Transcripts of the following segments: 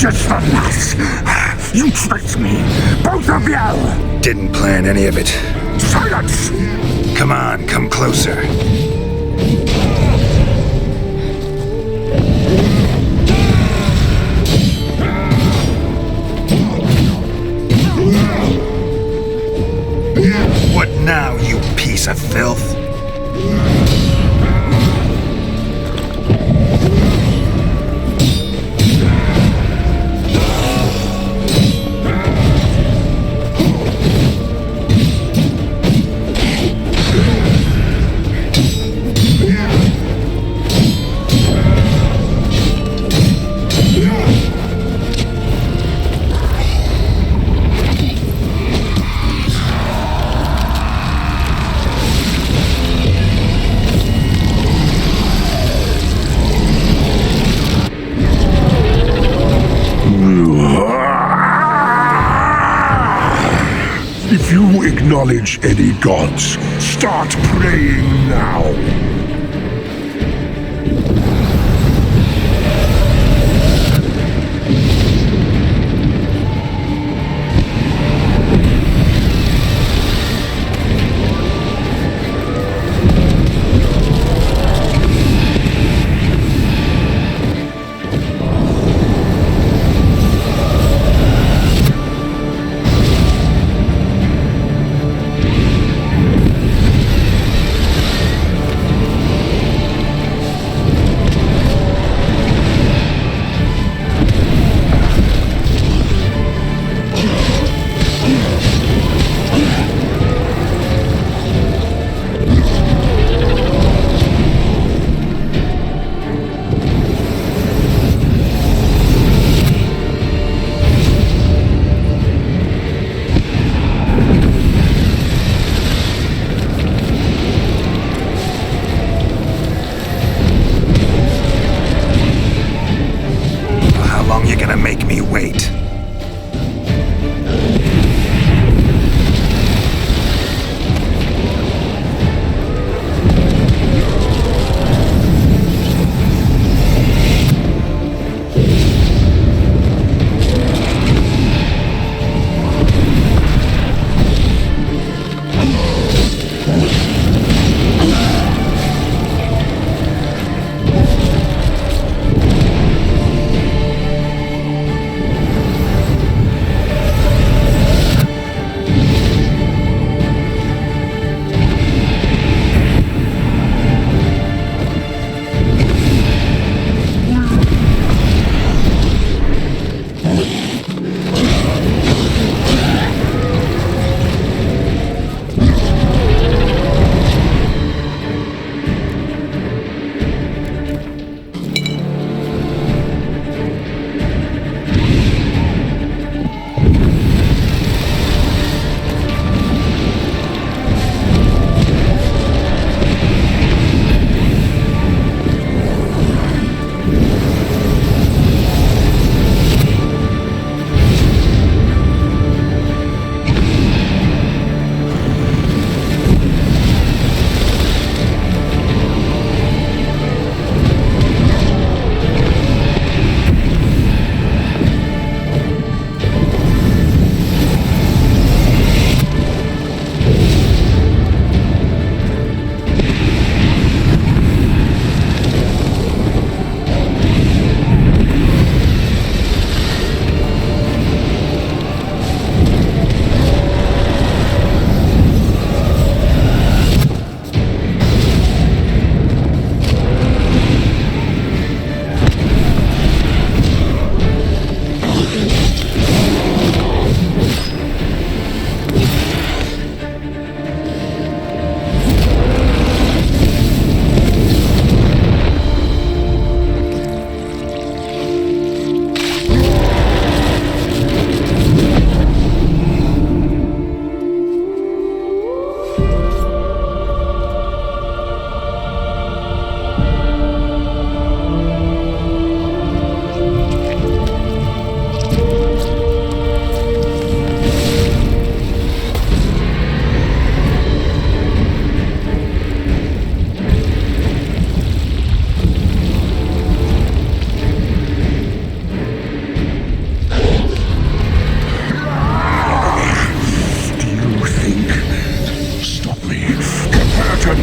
Just the lass. You tricked me. Both of you. Didn't plan any of it. Silence. Come on, come closer. What now, you piece of filth? If you acknowledge any gods, start praying now.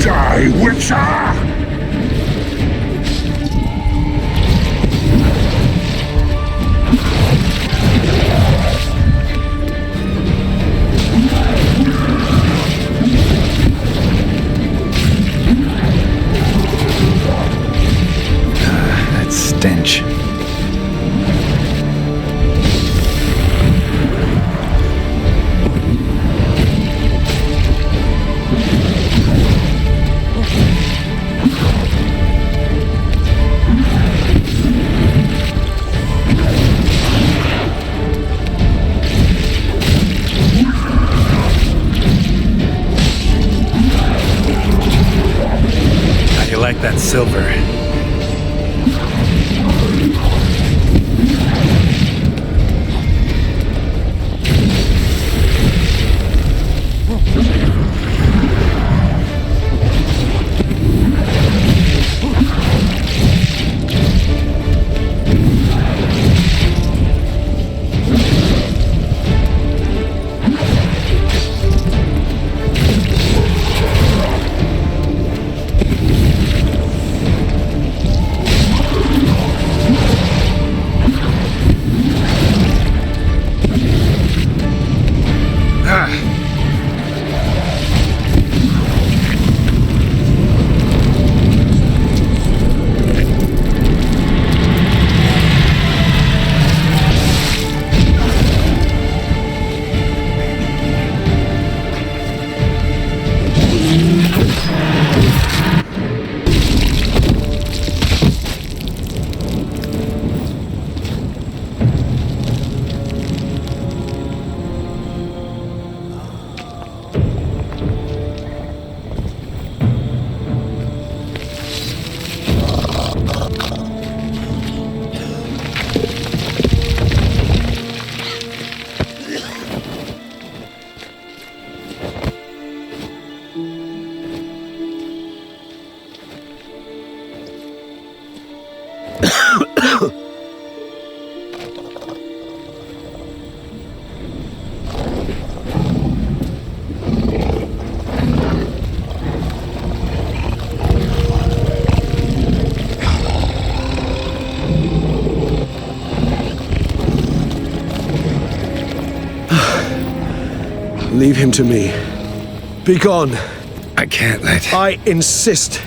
Die, Witcher! That stench. How do you like that silver? Leave him to me. Begone. I can't let... I insist.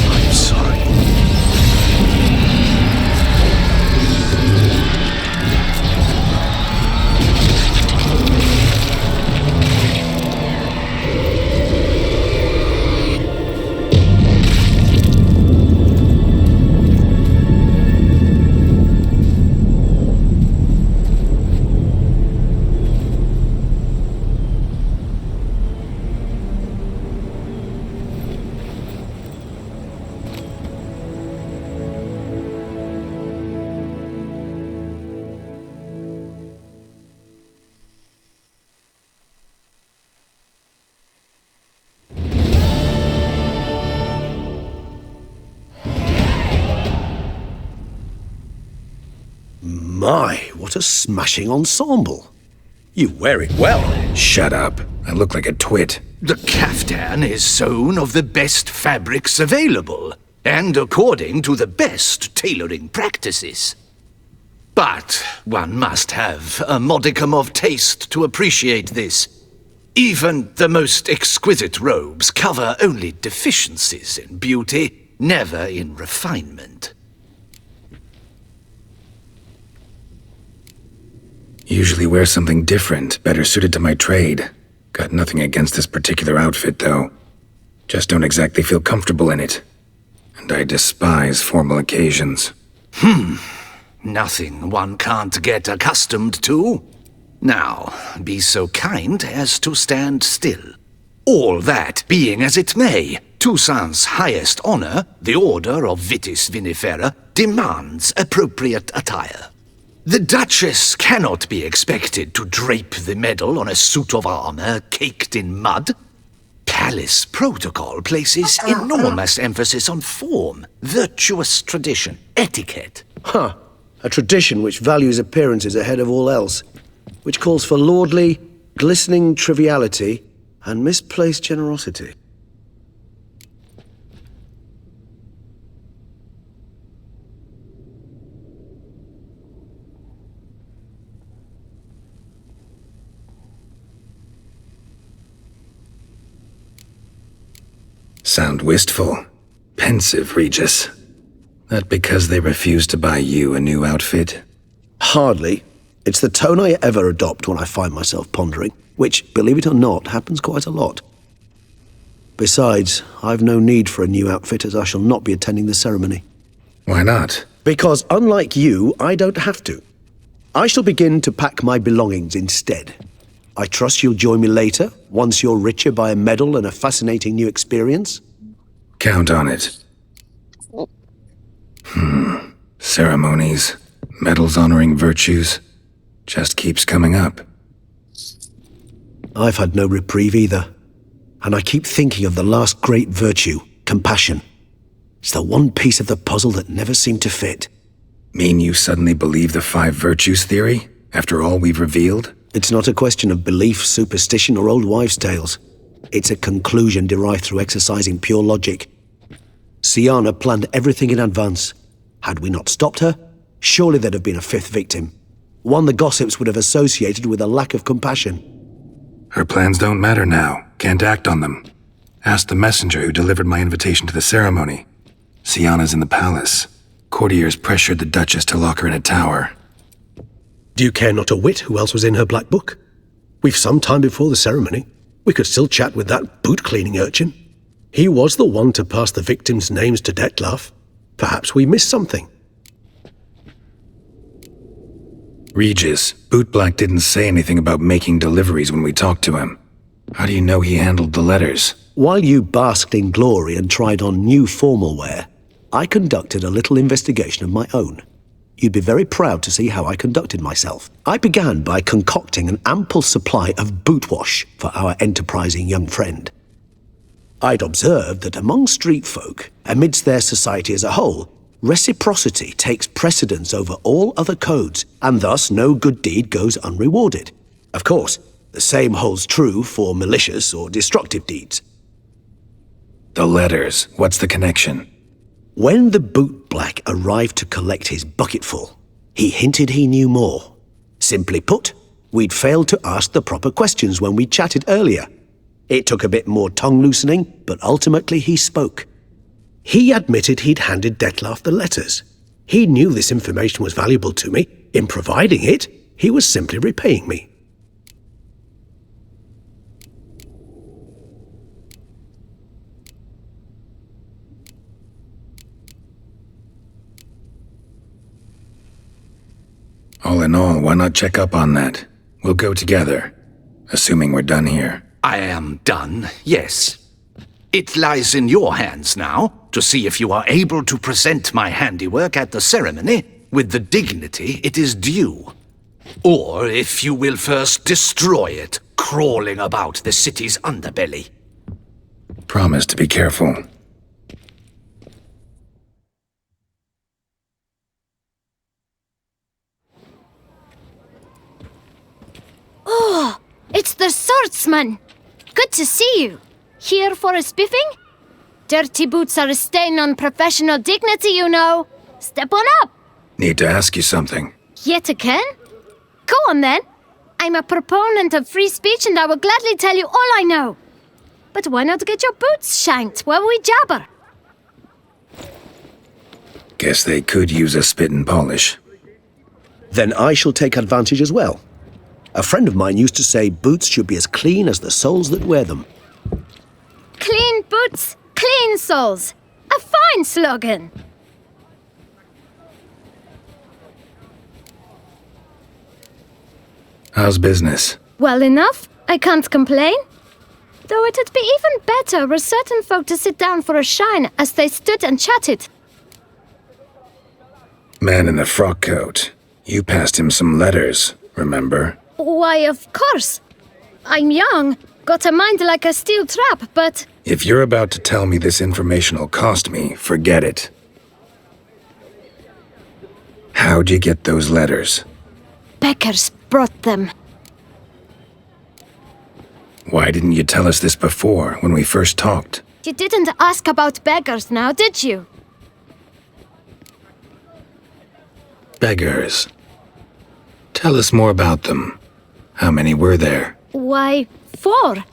I'm sorry. My, what a smashing ensemble. You wear it well. Shut up. I look like a twit. The caftan is sewn of the best fabrics available, and according to the best tailoring practices. But one must have a modicum of taste to appreciate this. Even the most exquisite robes cover only deficiencies in beauty, never in refinement. Usually wear something different, better suited to my trade. Got nothing against this particular outfit, though. Just don't exactly feel comfortable in it. And I despise formal occasions. Nothing one can't get accustomed to. Now, be so kind as to stand still. All that being as it may, Toussaint's highest honor, the Order of Vitis Vinifera, demands appropriate attire. The Duchess cannot be expected to drape the medal on a suit of armor caked in mud. Palace protocol places enormous emphasis on form, virtuous tradition, etiquette. Huh. A tradition which values appearances ahead of all else, which calls for lordly, glistening triviality and misplaced generosity. Sound wistful, pensive, Regis. That because they refuse to buy you a new outfit? Hardly. It's the tone I ever adopt when I find myself pondering, which, believe it or not, happens quite a lot. Besides, I've no need for a new outfit as I shall not be attending the ceremony. Why not? Because unlike you, I don't have to. I shall begin to pack my belongings instead. I trust you'll join me later, once you're richer by a medal and a fascinating new experience? Count on it. Ceremonies, medals honoring virtues, just keeps coming up. I've had no reprieve either. And I keep thinking of the last great virtue, compassion. It's the one piece of the puzzle that never seemed to fit. Mean you suddenly believe the 5 virtues theory, after all we've revealed? It's not a question of belief, superstition, or old wives' tales. It's a conclusion derived through exercising pure logic. Syanna planned everything in advance. Had we not stopped her, surely there'd have been a 5th victim. One the gossips would have associated with a lack of compassion. Her plans don't matter now. Can't act on them. Ask the messenger who delivered my invitation to the ceremony. Syanna's in the palace. Courtiers pressured the Duchess to lock her in a tower. Do you care not a whit who else was in her black book? We've some time before the ceremony. We could still chat with that boot-cleaning urchin. He was the one to pass the victims' names to Dettlaff. Perhaps we missed something. Regis, Bootblack didn't say anything about making deliveries when we talked to him. How do you know he handled the letters? While you basked in glory and tried on new formal wear, I conducted a little investigation of my own. You'd be very proud to see how I conducted myself. I began by concocting an ample supply of boot wash for our enterprising young friend. I'd observed that among street folk, amidst their society as a whole, reciprocity takes precedence over all other codes, and thus no good deed goes unrewarded. Of course, the same holds true for malicious or destructive deeds. The letters, what's the connection? When the bootblack arrived to collect his bucketful, he hinted he knew more. Simply put, we'd failed to ask the proper questions when we chatted earlier. It took a bit more tongue-loosening, but ultimately he spoke. He admitted he'd handed Dettlaff the letters. He knew this information was valuable to me. In providing it, he was simply repaying me. All in all, why not check up on that? We'll go together, assuming we're done here. I am done, yes. It lies in your hands now to see if you are able to present my handiwork at the ceremony with the dignity it is due. Or if you will first destroy it, crawling about the city's underbelly. Promise to be careful. Oh, it's the swordsman. Good to see you. Here for a spiffing? Dirty boots are a stain on professional dignity, you know. Step on up. Need to ask you something. Yet again? Go on then. I'm a proponent of free speech and I will gladly tell you all I know. But why not get your boots shanked while we jabber? Guess they could use a spit and polish. Then I shall take advantage as well. A friend of mine used to say boots should be as clean as the soles that wear them. Clean boots, clean soles. A fine slogan. How's business? Well enough. I can't complain. Though it'd be even better were certain folk to sit down for a shine as they stood and chatted. Man in the frock coat. You passed him some letters, remember? Why, of course. I'm young, got a mind like a steel trap, but If you're about to tell me this information'll cost me, forget it. How'd you get those letters? beggars brought them. Why didn't you tell us this before, when we first talked? You didn't ask about beggars now, did you? Beggars. Tell us more about them. How many were there? Why, 4.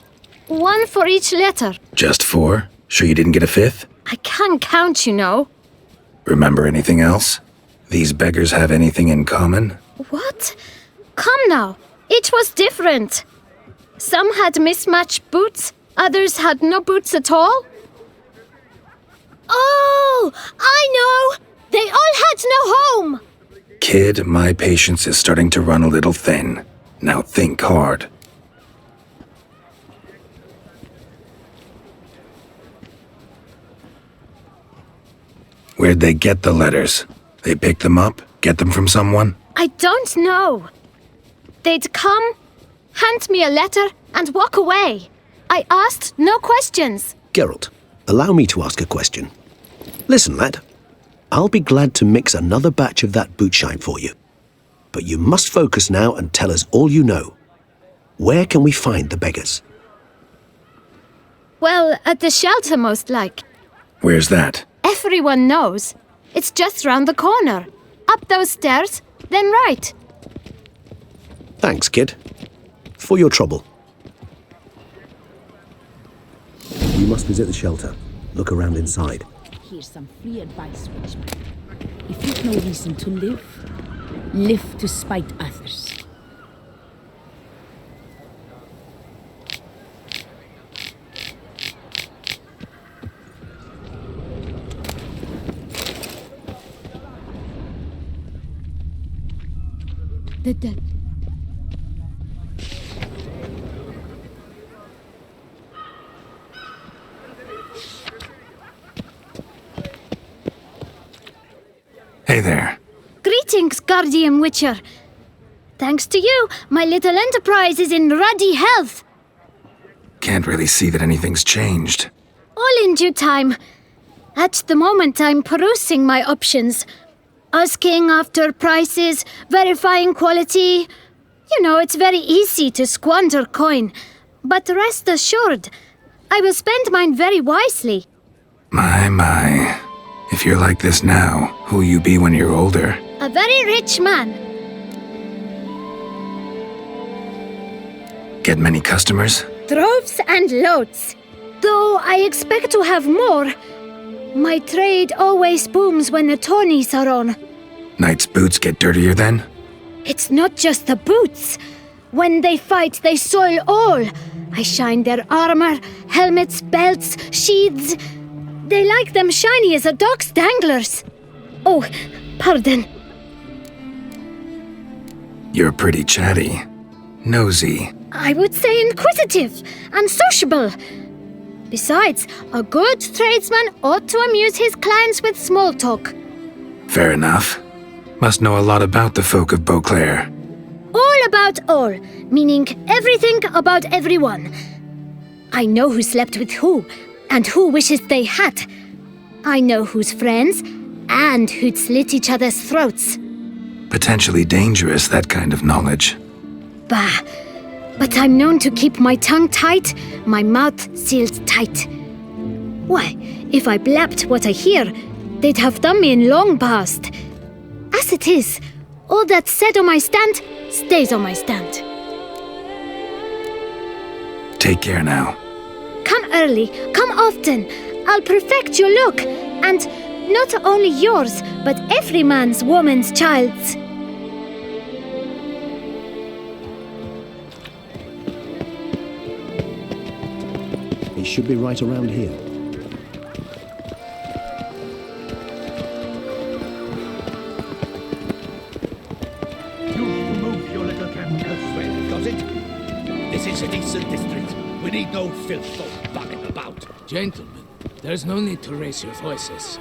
1 for each letter. Just 4? Sure you didn't get a 5th? I can't count, you know. Remember anything else? These beggars have anything in common? What? Come now. Each was different. Some had mismatched boots, others had no boots at all. Oh, I know! They all had no home! Kid, my patience is starting to run a little thin. Now think hard. Where'd they get the letters? They pick them up? Get them from someone? I don't know. They'd come, hand me a letter, and walk away. I asked no questions. Geralt, allow me to ask a question. Listen, lad. I'll be glad to mix another batch of that bootshine for you. But you must focus now and tell us all you know. Where can we find the beggars? Well, at the shelter, most like. Where's that? Everyone knows. It's just round the corner. Up those stairs, then right. Thanks, kid. For your trouble. You must visit the shelter. Look around inside. Here's some free advice, Richmond. If you've no reason to live, live to spite others. The dead. Hey there. Greetings, Guardian Witcher. Thanks to you, my little enterprise is in ruddy health. Can't really see that anything's changed. All in due time. At the moment, I'm perusing my options. Asking after prices, verifying quality. You know, it's very easy to squander coin. But rest assured, I will spend mine very wisely. My. If you're like this now, who'll you be when you're older? A very rich man. Get many customers? Droves and loads. Though I expect to have more. My trade always booms when the tourneys are on. Knight's boots get dirtier then? It's not just the boots. When they fight, they soil all. I shine their armor, helmets, belts, sheaths. They like them shiny as a dog's danglers. Oh, pardon. You're pretty chatty. Nosy. I would say inquisitive and sociable. Besides, a good tradesman ought to amuse his clients with small talk. Fair enough. Must know a lot about the folk of Beauclair. All about all, meaning everything about everyone. I know who slept with who, and who wishes they had. I know who's friends, and who'd slit each other's throats. Potentially dangerous, that kind of knowledge. Bah, but I'm known to keep my tongue tight, my mouth sealed tight. Why, if I blabbed what I hear, they'd have done me in long past. As it is, all that's said on my stand stays on my stand. Take care now. Come early, come often. I'll perfect your look, and not only yours, but every man's woman's child's. It should be right around here. This is a decent district. We need no filth folk bugging about. Gentlemen, there's no need to raise your voices.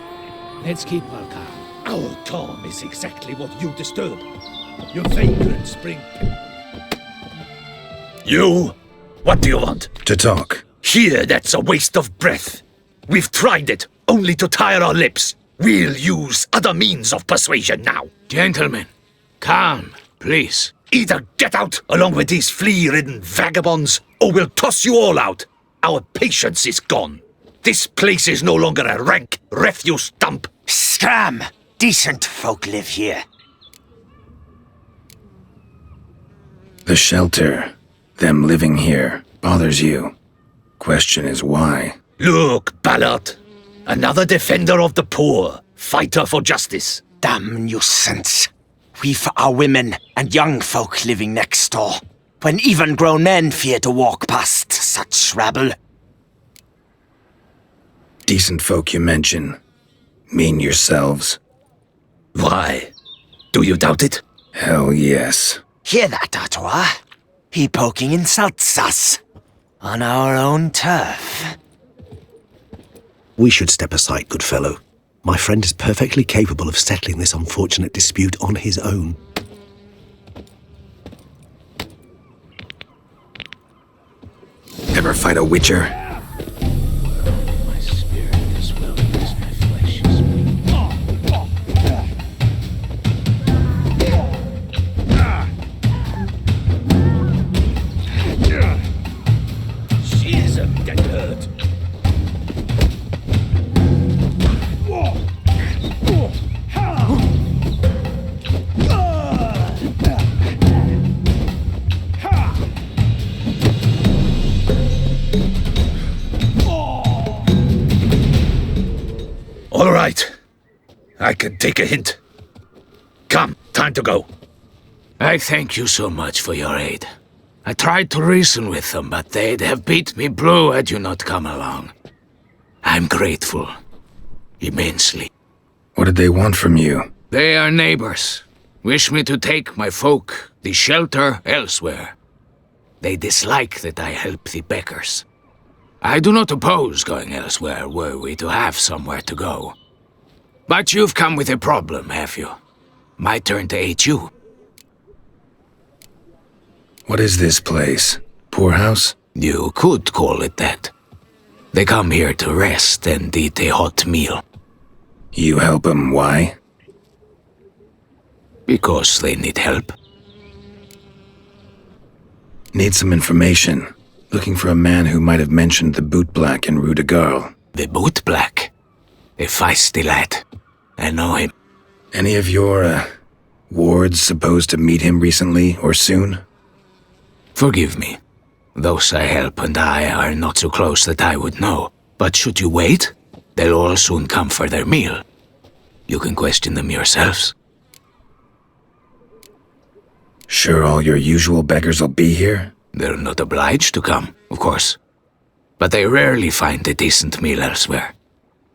Let's keep our calm. Our calm is exactly what you disturb. You vagrant spring. You? What do you want? To talk. Here, that's a waste of breath. We've tried it, only to tire our lips. We'll use other means of persuasion now. Gentlemen, calm, please. Either get out along with these flea-ridden vagabonds, or we'll toss you all out. Our patience is gone. This place is no longer a rank refuse dump. Scram! Decent folk live here. The shelter, them living here, bothers you. Question is why? Look, Ballard. Another defender of the poor, fighter for justice. Damn nuisance. We've our women and young folk living next door, when even grown men fear to walk past such rabble. Decent folk you mention. Mean yourselves? Why? Do you doubt it? Hell yes. Hear that, Artois? He poking insults us. On our own turf. We should step aside, good fellow. My friend is perfectly capable of settling this unfortunate dispute on his own. Ever fight a witcher? My spirit as well as my flesh is weak. She's a dead hurt. All right. I can take a hint. Come, time to go. I thank you so much for your aid. I tried to reason with them, but they'd have beat me blue had you not come along. I'm grateful. Immensely. What did they want from you? They are neighbors. Wish me to take my folk, the shelter, elsewhere. They dislike that I help the beggars. I do not oppose going elsewhere were we to have somewhere to go. But you've come with a problem, have you? My turn to aid you. What is this place? Poorhouse? You could call it that. They come here to rest and eat a hot meal. You help them, why? Because they need help. Need some information. Looking for a man who might have mentioned the boot black in Rue de Garl. The boot black. A feisty lad. I know him. Any of your, wards supposed to meet him recently or soon? Forgive me. Those I help and I are not so close that I would know. But should you wait, they'll all soon come for their meal. You can question them yourselves. Sure all your usual beggars will be here? They're not obliged to come, of course. But they rarely find a decent meal elsewhere.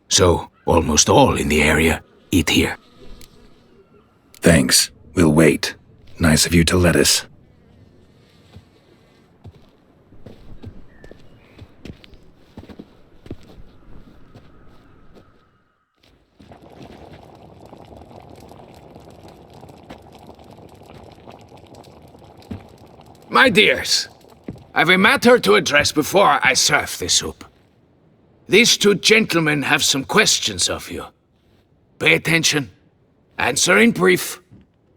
So, almost all in the area eat here. Thanks. We'll wait. Nice of you to let us. My dears, I've a matter to address before I serve the soup. These two gentlemen have some questions of you. Pay attention. Answer in brief.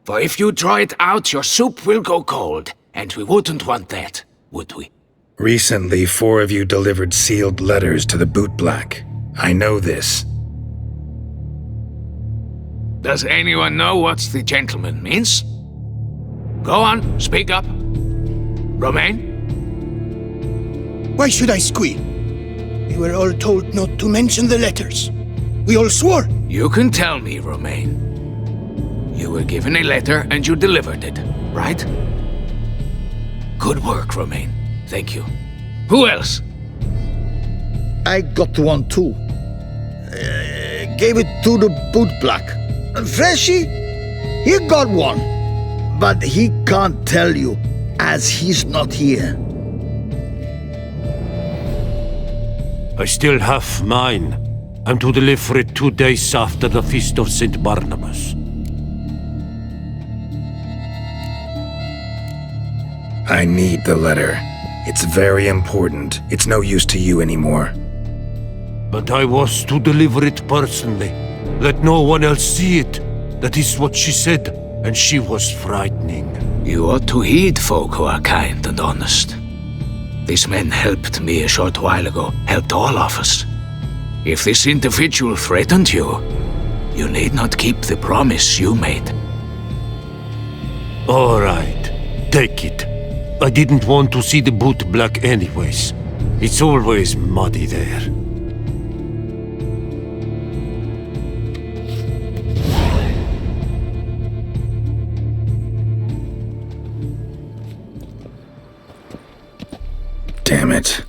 For if you draw it out, your soup will go cold, and we wouldn't want that, would we? Recently, 4 of you delivered sealed letters to the boot black. I know this. Does anyone know what the gentleman means? Go on, speak up. Romain? Why should I squeal? We were all told not to mention the letters. We all swore. You can tell me, Romain. You were given a letter and you delivered it, right? Good work, Romain. Thank you. Who else? I got one too. Gave it to the boot black. And Freshie, he got one. But he can't tell you, as he's not here. I still have mine. I'm to deliver it 2 days after the Feast of St. Barnabas. I need the letter. It's very important. It's no use to you anymore. But I was to deliver it personally. Let no one else see it. That is what she said, and she was frightening. You ought to heed folk who are kind and honest. These men helped me a short while ago, helped all of us. If this individual threatened you, you need not keep the promise you made. All right, take it. I didn't want to see the boot black anyways. It's always muddy there. Damn it.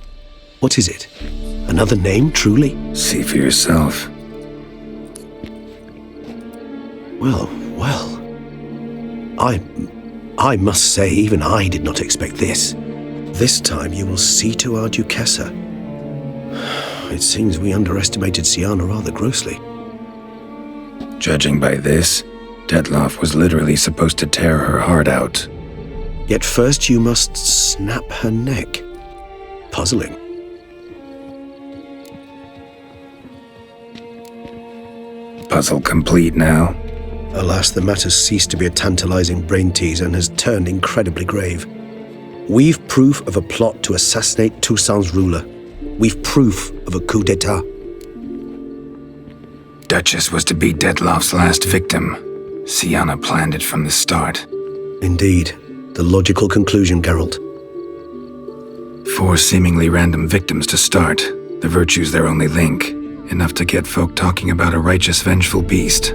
What is it? Another name, truly? See for yourself. Well. I must say, even I did not expect this. This time you will see to our Duquesa. It seems we underestimated Siana rather grossly. Judging by this, Detloff was literally supposed to tear her heart out. Yet first you must snap her neck. Puzzling. Puzzle complete now. Alas, the matter's ceased to be a tantalizing brain teaser and has turned incredibly grave. We've proof of a plot to assassinate Toussaint's ruler. We've proof of a coup d'etat. Duchess was to be Detloff's last victim. Siana planned it from the start. Indeed. The logical conclusion, Geralt. 4 seemingly random victims to start. The virtue's their only link. Enough to get folk talking about a righteous, vengeful beast.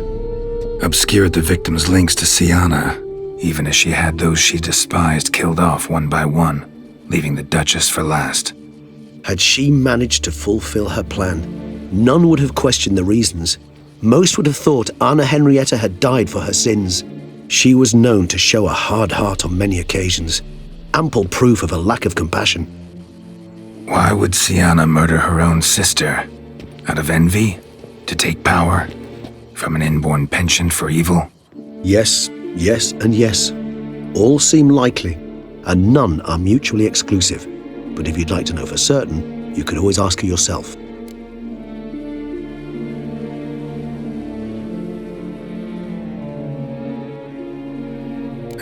Obscured the victims' links to Siana, even as she had those she despised killed off one by one, leaving the Duchess for last. Had she managed to fulfill her plan, none would have questioned the reasons. Most would have thought Anna Henrietta had died for her sins. She was known to show a hard heart on many occasions, ample proof of a lack of compassion. Why would Siana murder her own sister? Out of envy? To take power? From an inborn penchant for evil? Yes, and yes. All seem likely, and none are mutually exclusive. But if you'd like to know for certain, you could always ask her yourself.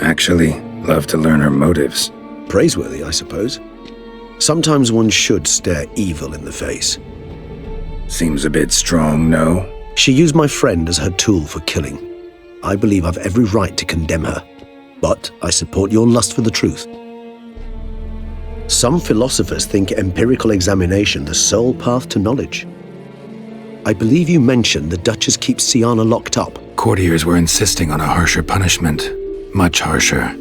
Actually, love to learn her motives. Praiseworthy, I suppose. Sometimes one should stare evil in the face. Seems a bit strong, no? She used my friend as her tool for killing. I believe I've every right to condemn her, but I support your lust for the truth. Some philosophers think empirical examination the sole path to knowledge. I believe you mentioned the Duchess keeps Siana locked up. Courtiers were insisting on a harsher punishment. Much harsher.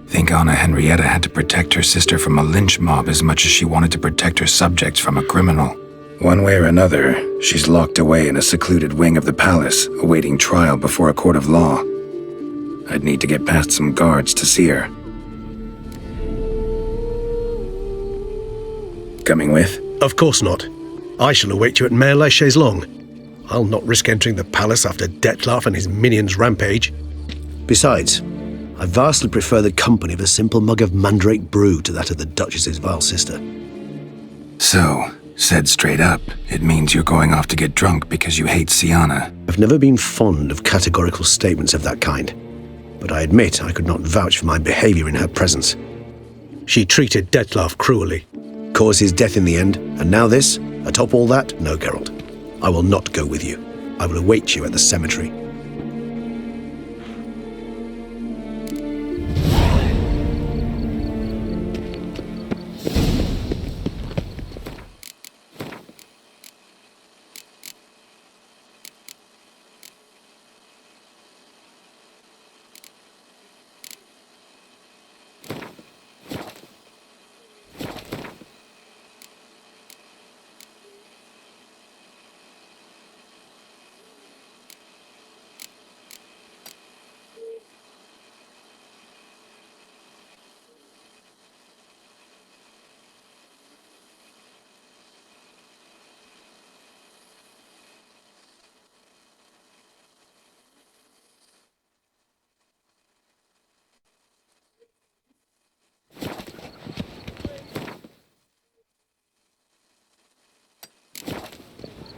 Think Anna Henrietta had to protect her sister from a lynch mob as much as she wanted to protect her subjects from a criminal. One way or another, she's locked away in a secluded wing of the palace, awaiting trial before a court of law. I'd need to get past some guards to see her. Coming with? Of course not. I shall await you at Mare la Chaise-Longue. I'll not risk entering the palace after Detloff and his minions rampage. Besides, I vastly prefer the company of a simple mug of mandrake brew to that of the Duchess's vile sister. So, said straight up, it means you're going off to get drunk because you hate Siana. I've never been fond of categorical statements of that kind, but I admit I could not vouch for my behavior in her presence. She treated Detloff cruelly, caused his death in the end, and now this? Atop all that? No, Geralt. I will not go with you. I will await you at the cemetery.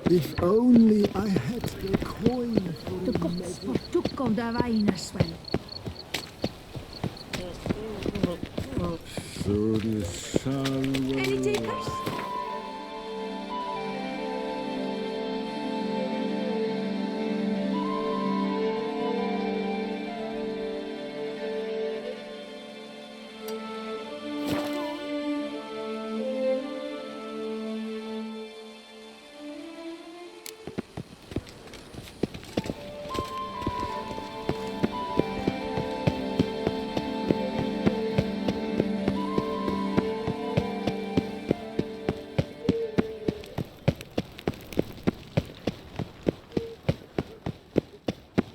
If only I had the coin for De godsportuk om der Weihnachtswell. So the sun will... Any takers?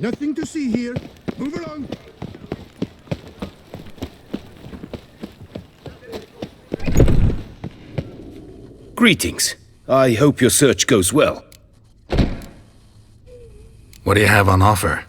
Nothing to see here. Move along. Greetings. I hope your search goes well. What do you have on offer?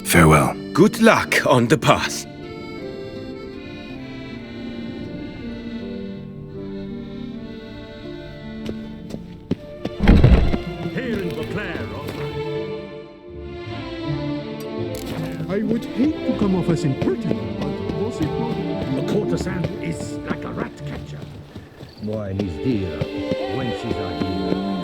Farewell. Good luck on the path. I would hate to come off as impertinent, but was it not? A courtesan is like a rat catcher. Wine is dear, wenches are dear.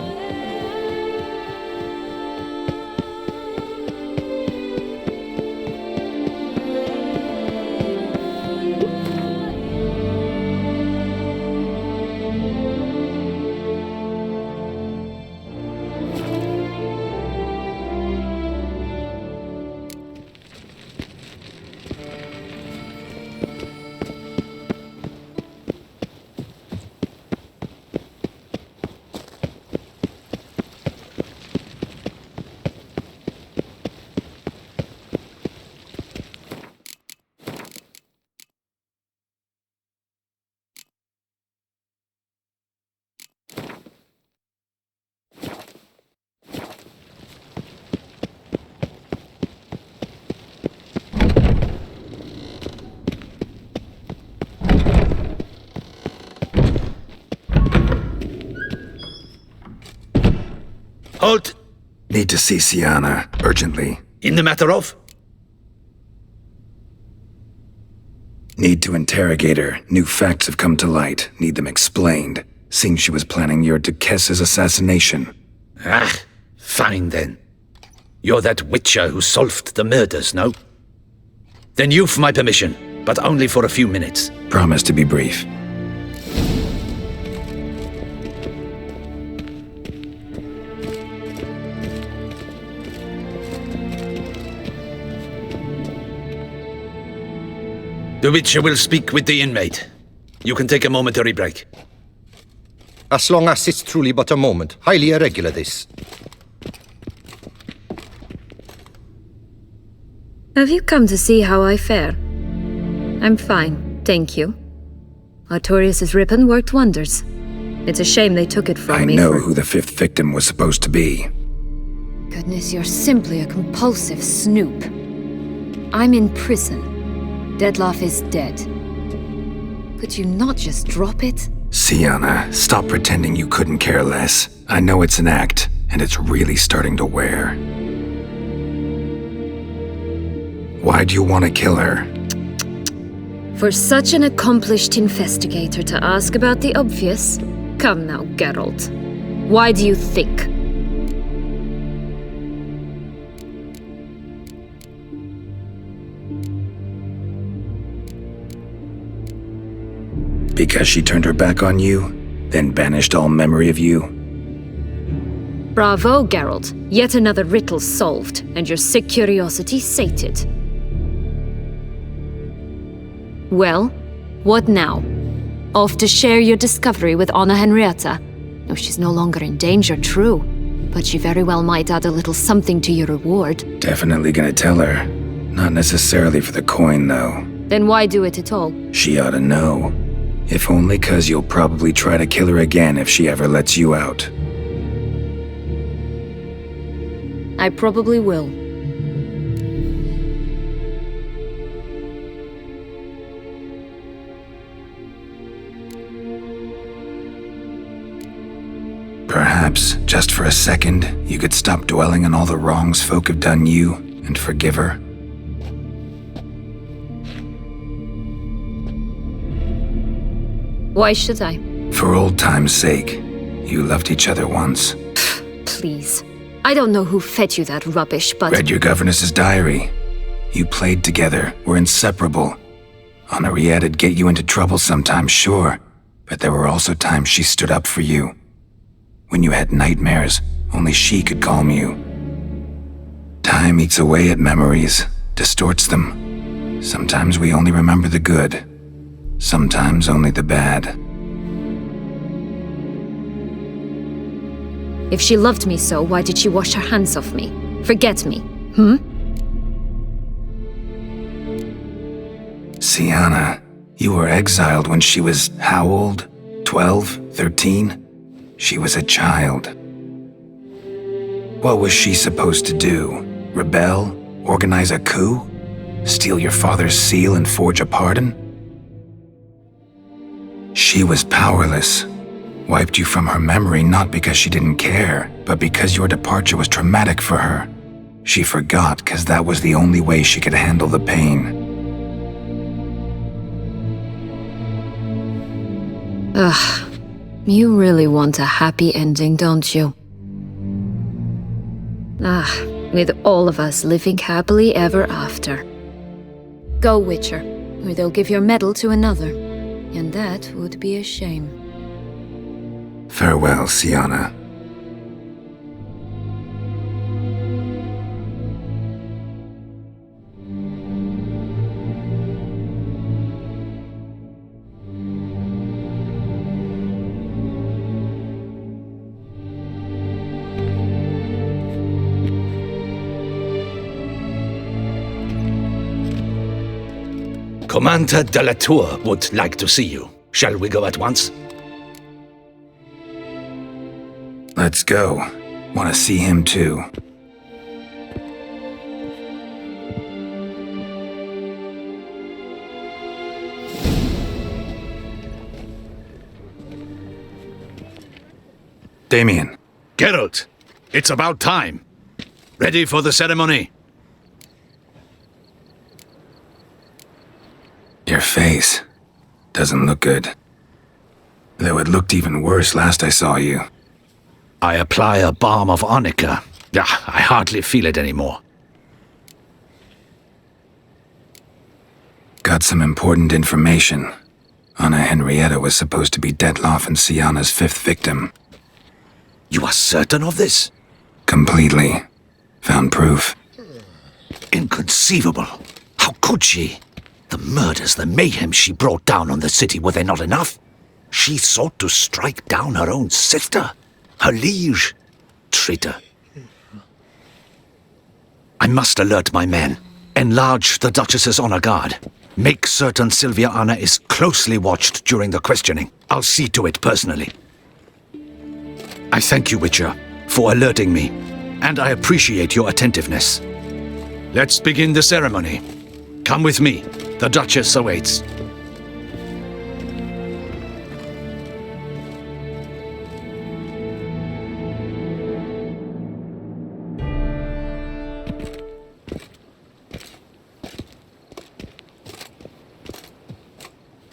Halt! Need to see Sienna, urgently. In the matter of? Need to interrogate her. New facts have come to light. Need them explained. Seems she was planning your Duquesse's assassination. Ah, fine then. You're that witcher who solved the murders, no? Then you've my permission, but only for a few minutes. Promise to be brief. The Witcher will speak with the inmate. You can take a momentary break. As long as it's truly but a moment. Highly irregular, this. Have you come to see how I fare? I'm fine, thank you. Artorius' ribbon worked wonders. It's a shame they took it from me. I know who the fifth victim was supposed to be. Goodness, you're simply a compulsive snoop. I'm in prison. Dettlaff is dead. Could you not just drop it? Sienna, stop pretending you couldn't care less. I know it's an act, and it's really starting to wear. Why do you want to kill her? For such an accomplished investigator to ask about the obvious? Come now, Geralt. Why do you think? Because she turned her back on you, then banished all memory of you? Bravo, Geralt. Yet another riddle solved, and your sick curiosity sated. Well, what now? Off to share your discovery with Anna Henrietta? No, she's no longer in danger, true. But she very well might add a little something to your reward. Definitely gonna tell her. Not necessarily for the coin, though. Then why do it at all? She ought to know. If only 'cause you'll probably try to kill her again if she ever lets you out. I probably will. Perhaps, just for a second, you could stop dwelling on all the wrongs folk have done you and forgive her. Why should I? For old time's sake. You loved each other once. Please. I don't know who fed you that rubbish, but... Read your governess's diary. You played together, were inseparable. Henriette'd get you into trouble sometimes, sure. But there were also times she stood up for you. When you had nightmares, only she could calm you. Time eats away at memories, distorts them. Sometimes we only remember the good. Sometimes only the bad. If she loved me so, why did she wash her hands off me? Forget me, Sienna, you were exiled when she was how old? 12? 13? She was a child. What was she supposed to do? Rebel? Organize a coup? Steal your father's seal and forge a pardon? She was powerless. Wiped you from her memory not because she didn't care, but because your departure was traumatic for her. She forgot, 'cause that was the only way she could handle the pain. Ugh. You really want a happy ending, don't you? With all of us living happily ever after. Go, Witcher, or they'll give your medal to another. And that would be a shame. Farewell, Siana. Commander de la Tour would like to see you. Shall we go at once? Let's go. Want to see him too. Damien. Geralt, it's about time. Ready for the ceremony? Your face doesn't look good. Though it looked even worse last I saw you. I apply a balm of arnica. I hardly feel it anymore. Got some important information. Anna Henrietta was supposed to be Detloff and Siana's 5th victim. You are certain of this? Completely. Found proof. Inconceivable. How could she? The murders, the mayhem she brought down on the city, were they not enough? She sought to strike down her own sister, her liege. Traitor. I must alert my men. Enlarge the Duchess's honor guard. Make certain Sylvia Anna is closely watched during the questioning. I'll see to it personally. I thank you, Witcher, for alerting me, and I appreciate your attentiveness. Let's begin the ceremony. Come with me. The Duchess awaits.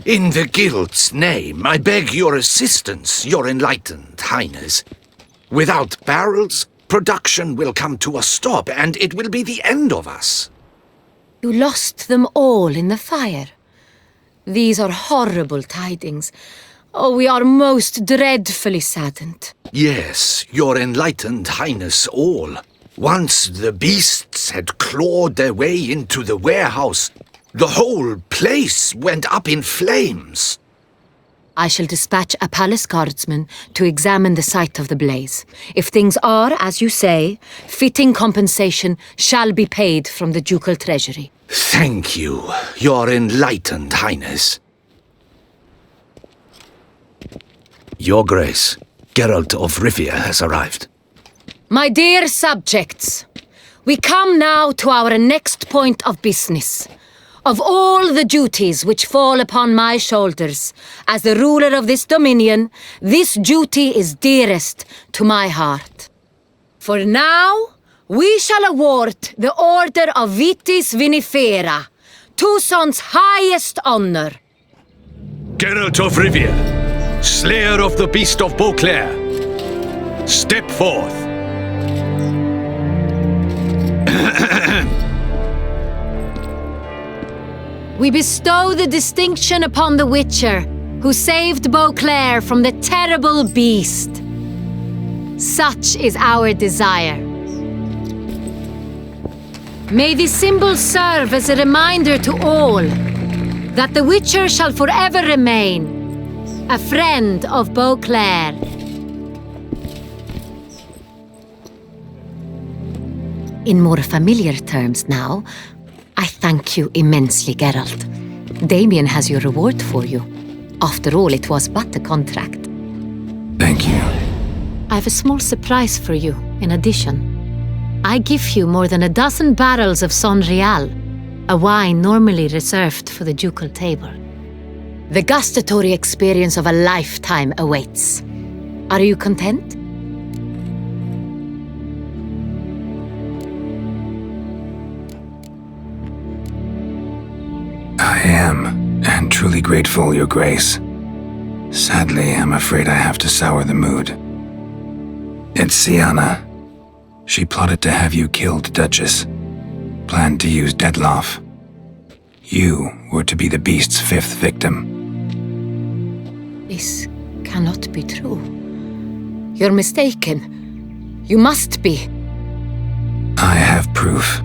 In the Guild's name, I beg your assistance, your enlightened highness. Without barrels, production will come to a stop, and it will be the end of us. You lost them all in the fire. These are horrible tidings. Oh, we are most dreadfully saddened. Yes, your enlightened highness all. Once the beasts had clawed their way into the warehouse, the whole place went up in flames. I shall dispatch a palace guardsman to examine the site of the blaze. If things are, as you say, fitting compensation shall be paid from the ducal treasury. Thank you, your enlightened highness. Your Grace, Geralt of Rivia has arrived. My dear subjects, we come now to our next point of business. Of all the duties which fall upon my shoulders, as the ruler of this dominion, this duty is dearest to my heart. For now, we shall award the Order of Vitis Vinifera, Tucson's highest honor. Geralt of Rivia, slayer of the beast of Beauclair, step forth. We bestow the distinction upon the Witcher, who saved Beauclair from the terrible beast. Such is our desire. May this symbol serve as a reminder to all that the Witcher shall forever remain a friend of Beauclair. In more familiar terms now, I thank you immensely, Geralt. Damien has your reward for you. After all, it was but a contract. Thank you. I have a small surprise for you, in addition. I give you more than a dozen barrels of Son Real, a wine normally reserved for the ducal table. The gustatory experience of a lifetime awaits. Are you content? am, and truly grateful, Your Grace. Sadly, I'm afraid I have to sour the mood. It's Sienna. She plotted to have you killed, Duchess. Planned to use Detloff. You were to be the beast's 5th victim. This cannot be true. You're mistaken. You must be. I have proof.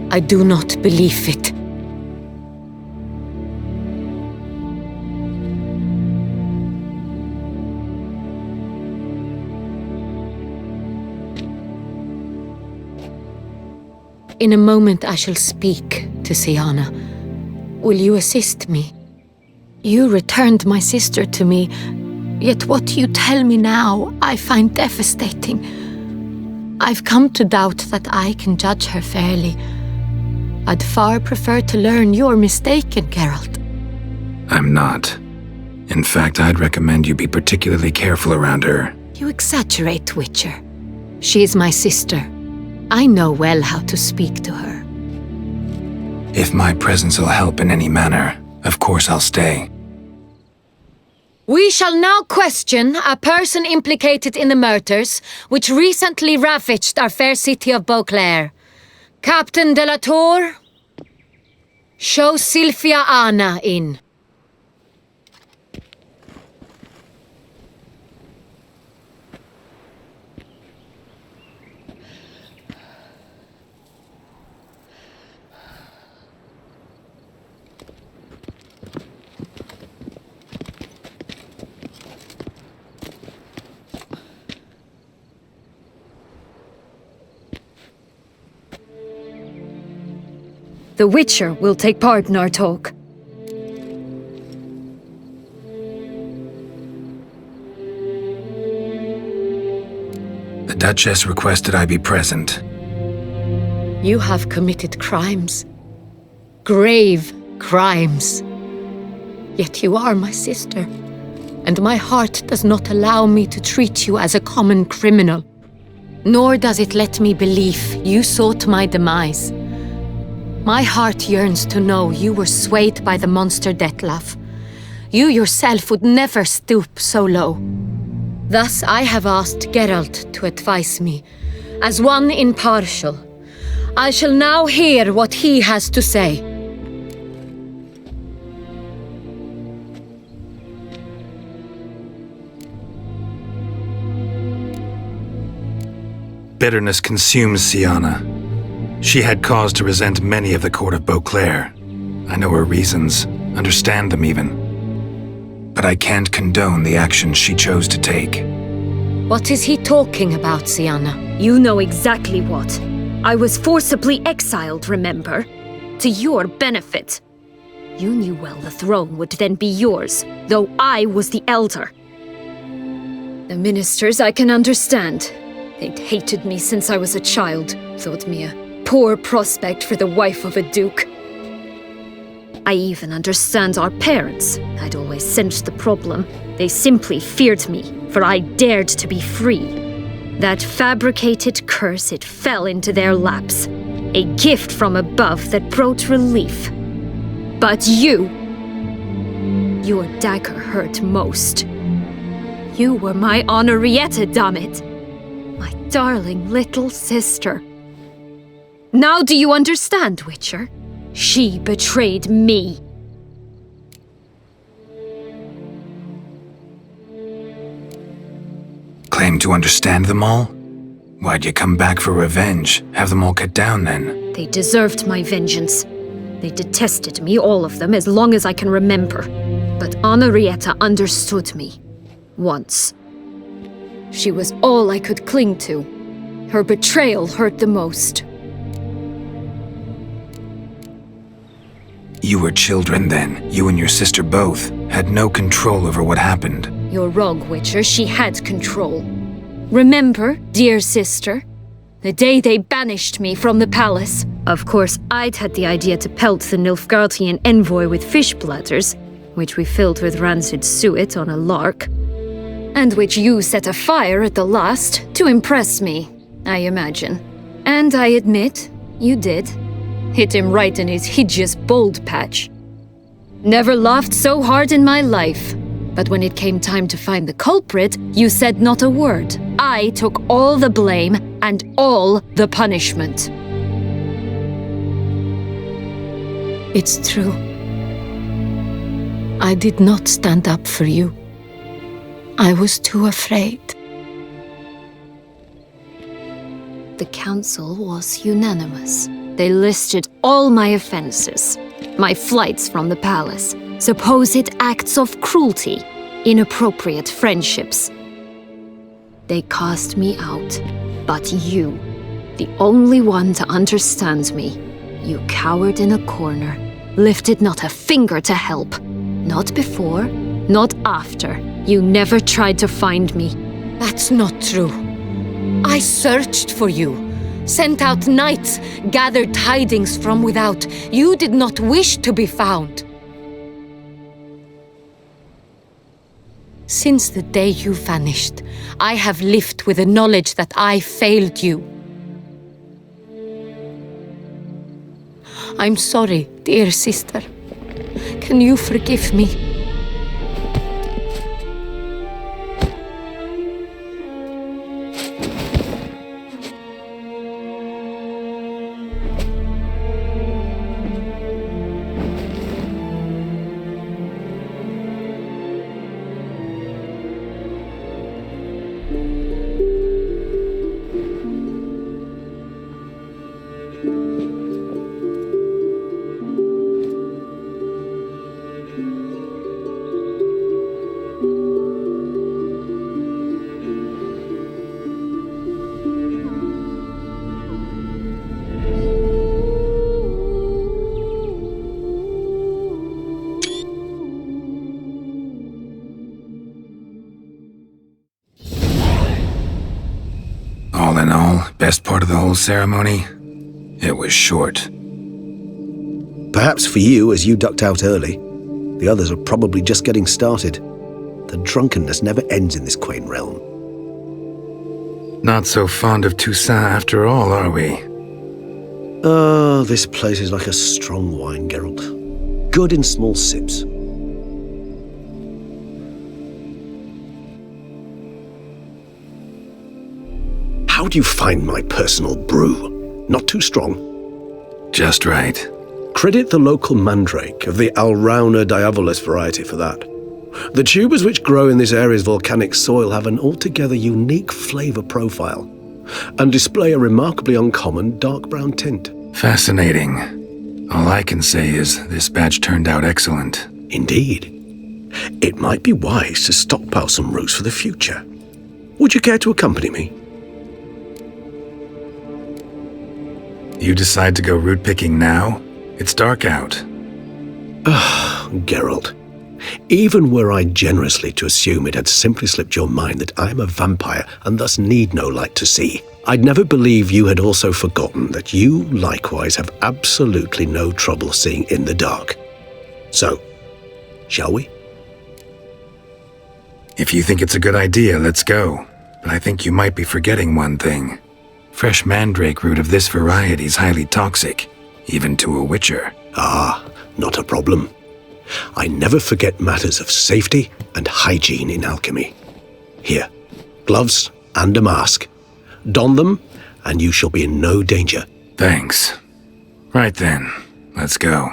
I do not believe it. In a moment I shall speak to Sienna. Will you assist me? You returned my sister to me, yet what you tell me now I find devastating. I've come to doubt that I can judge her fairly. I'd far prefer to learn you're mistaken, Geralt. I'm not. In fact, I'd recommend you be particularly careful around her. You exaggerate, Witcher. She is my sister. I know well how to speak to her. If my presence will help in any manner, of course I'll stay. We shall now question a person implicated in the murders which recently ravaged our fair city of Beauclair. Captain de la Tour, show Sylvia Anna in. The Witcher will take part in our talk. The Duchess requested I be present. You have committed crimes. Grave crimes. Yet you are my sister, and my heart does not allow me to treat you as a common criminal. Nor does it let me believe you sought my demise. My heart yearns to know you were swayed by the monster Detlaff. You yourself would never stoop so low. Thus I have asked Geralt to advise me, as one impartial. I shall now hear what he has to say. Bitterness consumes Sienna. She had cause to resent many of the court of Beauclair. I know her reasons, understand them even. But I can't condone the actions she chose to take. What is he talking about, Sienna? You know exactly what. I was forcibly exiled, remember? To your benefit. You knew well the throne would then be yours, though I was the elder. The ministers I can understand. They'd hated me since I was a child, thought me a poor prospect for the wife of a duke. I even understand our parents. I'd always sensed the problem. They simply feared me, for I dared to be free. That fabricated curse, it fell into their laps. A gift from above that brought relief. But you... your dagger hurt most. You were my Henrietta, dammit. My darling little sister. Now do you understand, Witcher? She betrayed me. Claim to understand them all? Why'd you come back for revenge? Have them all cut down then? They deserved my vengeance. They detested me, all of them, as long as I can remember. But Henrietta understood me. Once. She was all I could cling to. Her betrayal hurt the most. You were children then. You and your sister both had no control over what happened. You're wrong, Witcher. She had control. Remember, dear sister? The day they banished me from the palace. Of course, I'd had the idea to pelt the Nilfgaardian envoy with fish bladders, which we filled with rancid suet on a lark, and which you set afire at the last to impress me, I imagine. And I admit, you did. Hit him right in his hideous bald patch. Never laughed so hard in my life. But when it came time to find the culprit, you said not a word. I took all the blame and all the punishment. It's true. I did not stand up for you. I was too afraid. The council was unanimous. They listed all my offenses. My flights from the palace, supposed acts of cruelty, inappropriate friendships. They cast me out, but you, the only one to understand me, you cowered in a corner, lifted not a finger to help. Not before, not after. You never tried to find me. That's not true. I searched for you, sent out knights, gathered tidings from without. You did not wish to be found. Since the day you vanished, I have lived with the knowledge that I failed you. I'm sorry, dear sister. Can you forgive me? All in all, best part of the whole ceremony? It was short. Perhaps for you, as you ducked out early. The others are probably just getting started. The drunkenness never ends in this quaint realm. Not so fond of Toussaint after all, are we? Oh, this place is like a strong wine, Geralt. Good in small sips. How do you find my personal brew? Not too strong? Just right. Credit the local mandrake of the Alrauna diavolus variety for that. The tubers which grow in this area's volcanic soil have an altogether unique flavor profile and display a remarkably uncommon dark brown tint. Fascinating. All I can say is this batch turned out excellent. Indeed. It might be wise to stockpile some roots for the future. Would you care to accompany me? You decide to go root picking now? It's dark out. Geralt. Even were I generously to assume it had simply slipped your mind that I am a vampire and thus need no light to see, I'd never believe you had also forgotten that you likewise have absolutely no trouble seeing in the dark. So, shall we? If you think it's a good idea, let's go. But I think you might be forgetting one thing. Fresh mandrake root of this variety is highly toxic, even to a witcher. Ah, not a problem. I never forget matters of safety and hygiene in alchemy. Here, gloves and a mask. Don them, and you shall be in no danger. Thanks. Right then, let's go.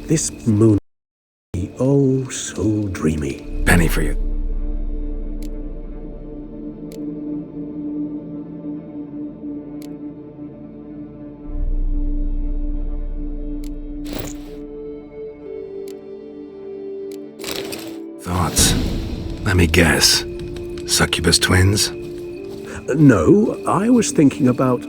This moon, oh, so dreamy. Penny for you. Thoughts? Let me guess. Succubus twins? No, I was thinking about,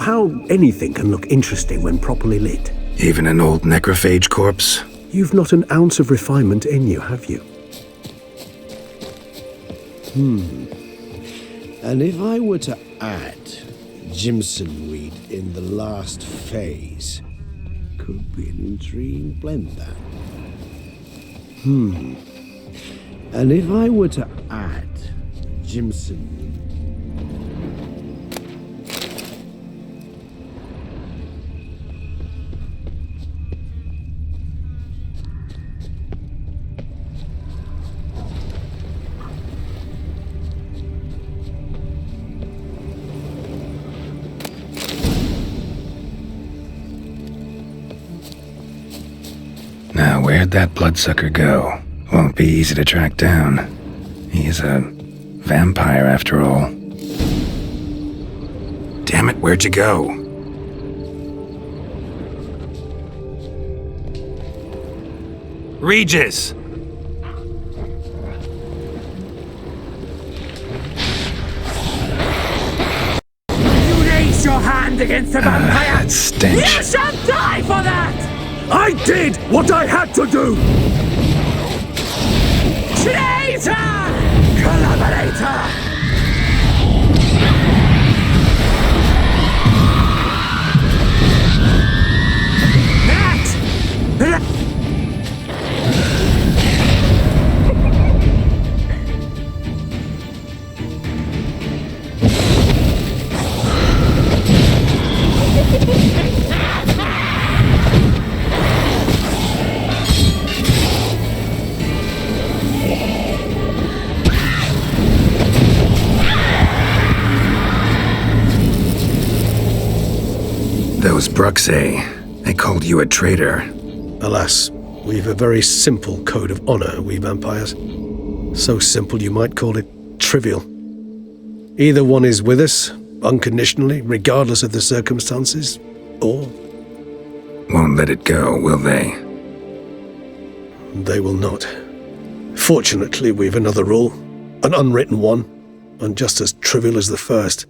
how anything can look interesting when properly lit. Even an old necrophage corpse? You've not an ounce of refinement in you, have you? And if I were to add Jimson weed in the last phase, could be an intriguing blend, that. And if I were to add Jimson... Now, where'd that bloodsucker go? Won't be easy to track down. He's a vampire, after all. Damn it, where'd you go? Regis! You raise your hand against the vampire! That stench. You shall die for that! I did what I had to do! Traitor! Collaborator! Those Bruxae, they called you a traitor. Alas, we've a very simple code of honor, we vampires. So simple you might call it trivial. Either one is with us, unconditionally, regardless of the circumstances, or... Won't let it go, will they? They will not. Fortunately, we've another rule, an unwritten one, and just as trivial as the first.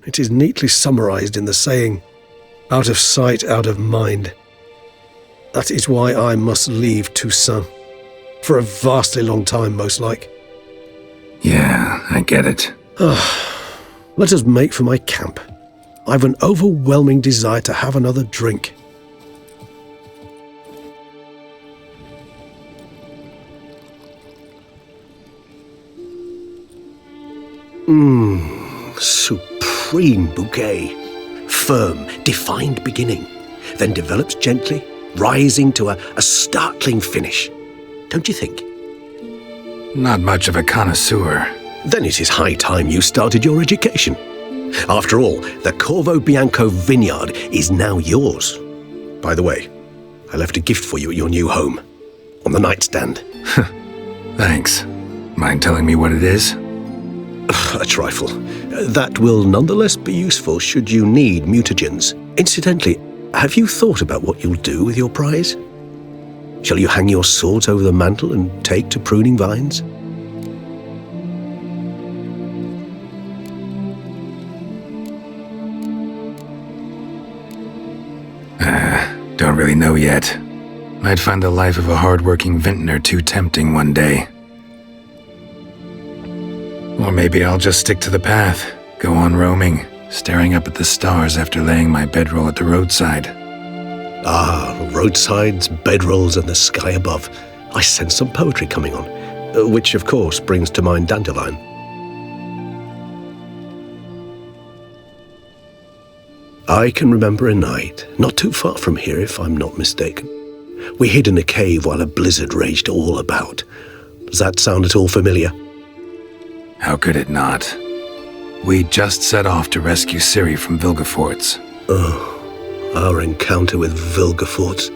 It is neatly summarized in the saying, out of sight, out of mind. That is why I must leave Toussaint. For a vastly long time, most like. Yeah, I get it. Let us make for my camp. I've an overwhelming desire to have another drink. Supreme bouquet. Firm, defined beginning, then develops gently, rising to a startling finish. Don't you think? Not much of a connoisseur. Then it is high time you started your education. After all, the Corvo Bianco vineyard is now yours. By the way, I left a gift for you at your new home, on the nightstand. Thanks. Mind telling me what it is? A trifle. That will nonetheless be useful should you need mutagens. Incidentally, have you thought about what you'll do with your prize? Shall you hang your swords over the mantle and take to pruning vines? Don't really know yet. Might find the life of a hard-working vintner too tempting one day. Or maybe I'll just stick to the path, go on roaming, staring up at the stars after laying my bedroll at the roadside. Roadsides, bedrolls, and the sky above. I sense some poetry coming on, which of course brings to mind Dandelion. I can remember a night, not too far from here if I'm not mistaken. We hid in a cave while a blizzard raged all about. Does that sound at all familiar? How could it not? We just set off to rescue Ciri from Vilgefortz. Oh, our encounter with Vilgefortz.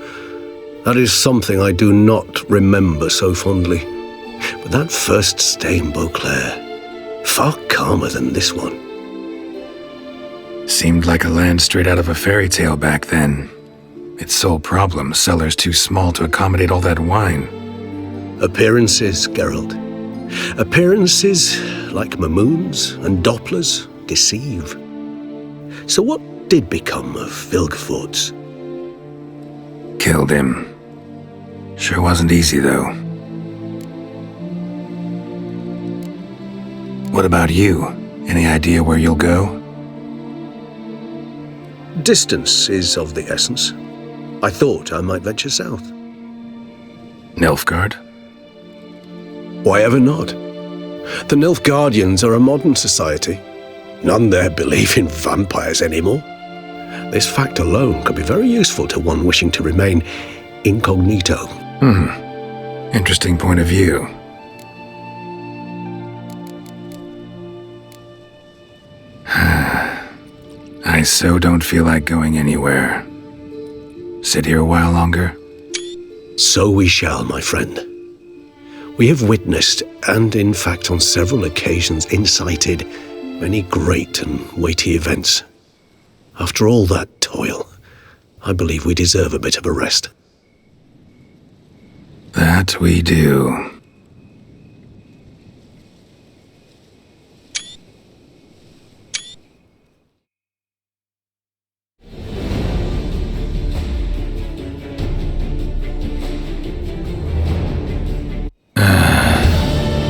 That is something I do not remember so fondly. But that first stay in Beauclair, far calmer than this one. Seemed like a land straight out of a fairy tale back then. Its sole problem, cellars too small to accommodate all that wine. Appearances, Geralt. Appearances, like Mamoons and Dopplers, deceive. So what did become of Vilgefortz? Killed him. Sure wasn't easy, though. What about you? Any idea where you'll go? Distance is of the essence. I thought I might venture south. Nilfgaard? Why ever not? The Nilfgaardians are a modern society. None there believe in vampires anymore. This fact alone could be very useful to one wishing to remain incognito. Interesting point of view. I so don't feel like going anywhere. Sit here a while longer? So we shall, my friend. We have witnessed, and in fact on several occasions incited, many great and weighty events. After all that toil, I believe we deserve a bit of a rest. That we do.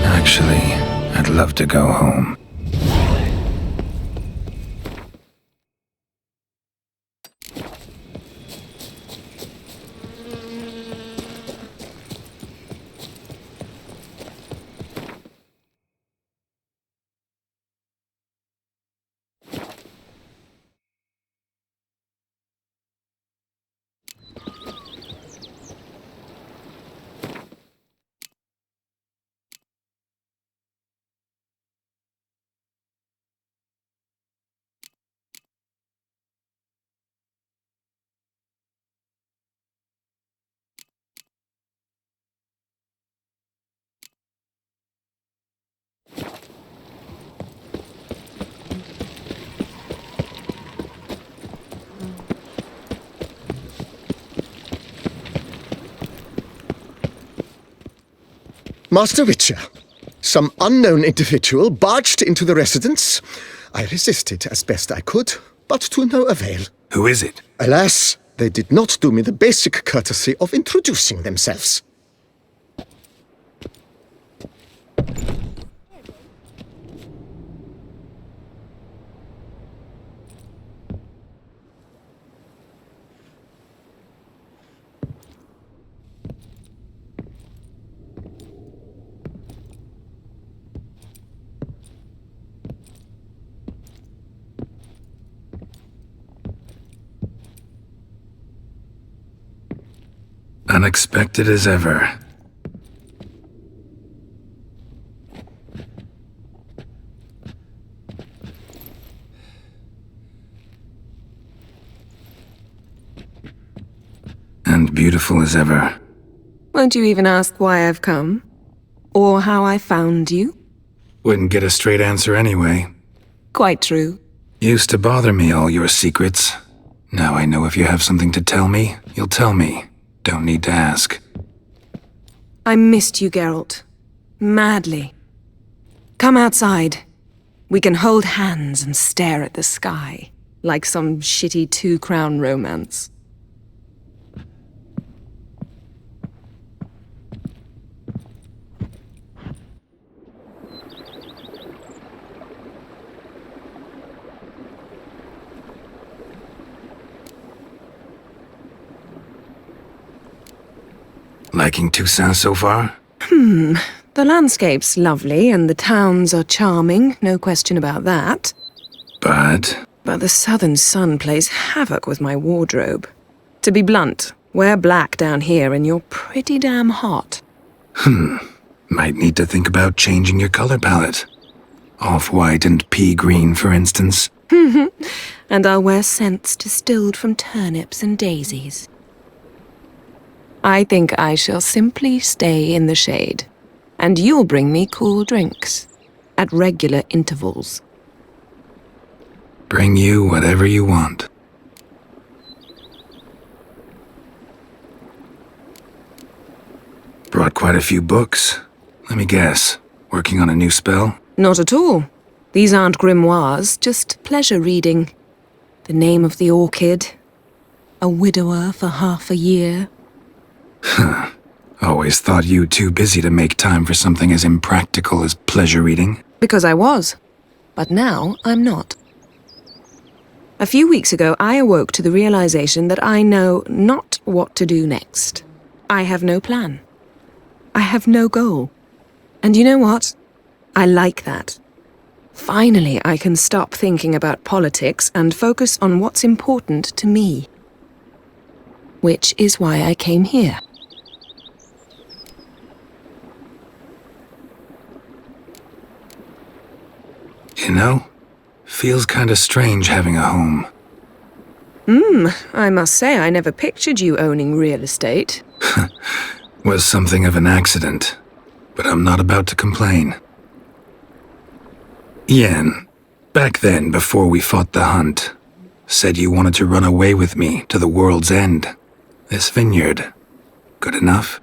Actually, I'd love to go home. Master Witcher, some unknown individual barged into the residence. I resisted as best I could, but to no avail. Who is it? Alas, they did not do me the basic courtesy of introducing themselves. Unexpected as ever. And beautiful as ever. Won't you even ask why I've come? Or how I found you? Wouldn't get a straight answer anyway. Quite true. Used to bother me, all your secrets. Now I know if you have something to tell me, you'll tell me. Don't need to ask. I missed you, Geralt. Madly. Come outside. We can hold hands and stare at the sky, like some shitty two-crown romance. Liking Toussaint so far? The landscape's lovely and the towns are charming, no question about that. But the southern sun plays havoc with my wardrobe. To be blunt, wear black down here and you're pretty damn hot. Might need to think about changing your color palette. Off-white and pea green, for instance. And I'll wear scents distilled from turnips and daisies. I think I shall simply stay in the shade, and you'll bring me cool drinks, at regular intervals. Bring you whatever you want. Brought quite a few books. Let me guess, working on a new spell? Not at all. These aren't grimoires, just pleasure reading. The Name of the Orchid, A Widower for Half a Year. Always thought you too busy to make time for something as impractical as pleasure reading. Because I was. But now I'm not. A few weeks ago, I awoke to the realization that I know not what to do next. I have no plan. I have no goal. And you know what? I like that. Finally, I can stop thinking about politics and focus on what's important to me. Which is why I came here. You know, feels kinda strange having a home. I must say I never pictured you owning real estate. Was something of an accident, but I'm not about to complain. Yen, back then, before we fought the hunt, said you wanted to run away with me to the world's end. This vineyard, good enough?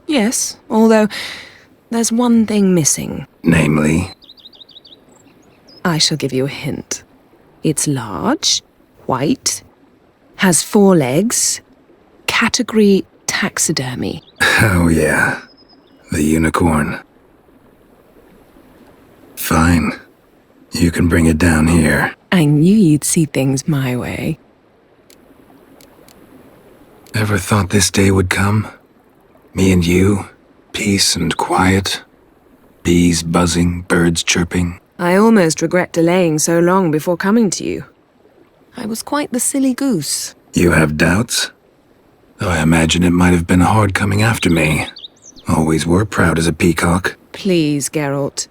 Yes, although there's one thing missing. Namely? I shall give you a hint. It's large, white, has 4 legs, category taxidermy. Oh yeah, the unicorn. Fine. You can bring it down here. I knew you'd see things my way. Ever thought this day would come? Me and you, peace and quiet, bees buzzing, birds chirping. I almost regret delaying so long before coming to you. I was quite the silly goose. You have doubts? Though I imagine it might have been hard coming after me. Always were proud as a peacock. Please, Geralt.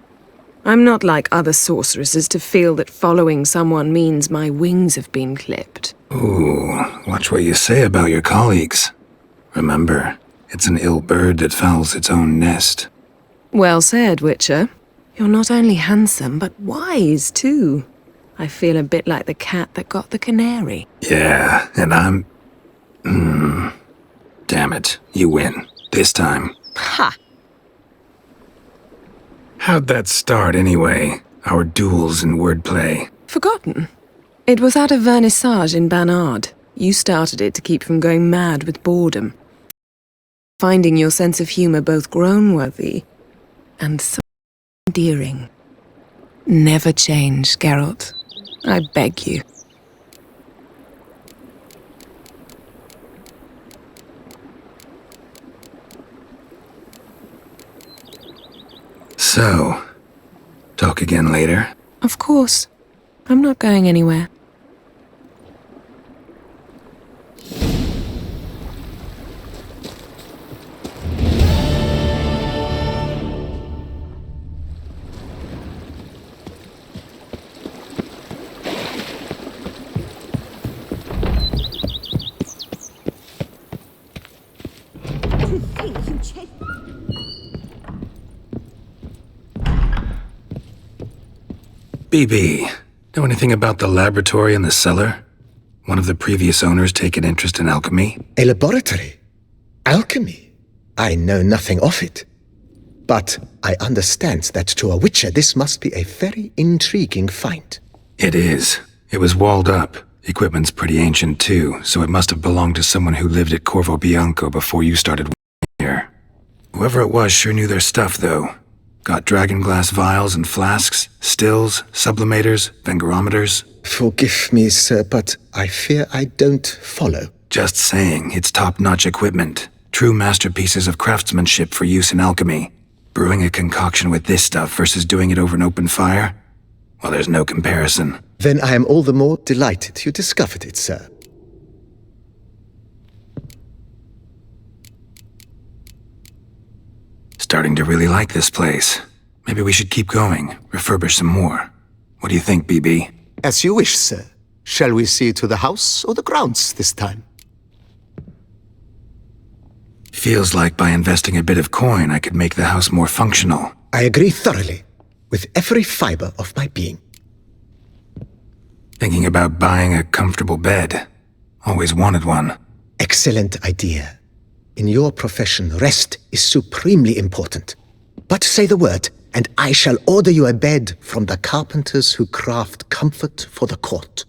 I'm not like other sorceresses to feel that following someone means my wings have been clipped. Ooh, watch what you say about your colleagues. Remember, it's an ill bird that fouls its own nest. Well said, Witcher. You're not only handsome, but wise, too. I feel a bit like the cat that got the canary. Yeah, and I'm... Damn it, you win. This time. Ha! How'd that start, anyway? Our duels in wordplay. Forgotten. It was at a vernissage in Banard. You started it to keep from going mad with boredom. Finding your sense of humor both groan-worthy and so endearing. Never change, Geralt. I beg you. So, talk again later? Of course. I'm not going anywhere. BB, know anything about the laboratory in the cellar? One of the previous owners take an interest in alchemy? A laboratory? Alchemy? I know nothing of it. But I understand that to a witcher this must be a very intriguing find. It is. It was walled up. Equipment's pretty ancient too, so it must have belonged to someone who lived at Corvo Bianco before you started here. Whoever it was sure knew their stuff, though. Got dragonglass vials and flasks, stills, sublimators, vengerometers. Forgive me, sir, but I fear I don't follow. Just saying, it's top-notch equipment. True masterpieces of craftsmanship for use in alchemy. Brewing a concoction with this stuff versus doing it over an open fire? Well, there's no comparison. Then I am all the more delighted you discovered it, sir. Starting to really like this place. Maybe we should keep going, refurbish some more. What do you think, BB? As you wish, sir. Shall we see to the house or the grounds this time? Feels like by investing a bit of coin, I could make the house more functional. I agree thoroughly, with every fiber of my being. Thinking about buying a comfortable bed. Always wanted one. Excellent idea. In your profession, rest is supremely important. But say the word, and I shall order you a bed from the carpenters who craft comfort for the court.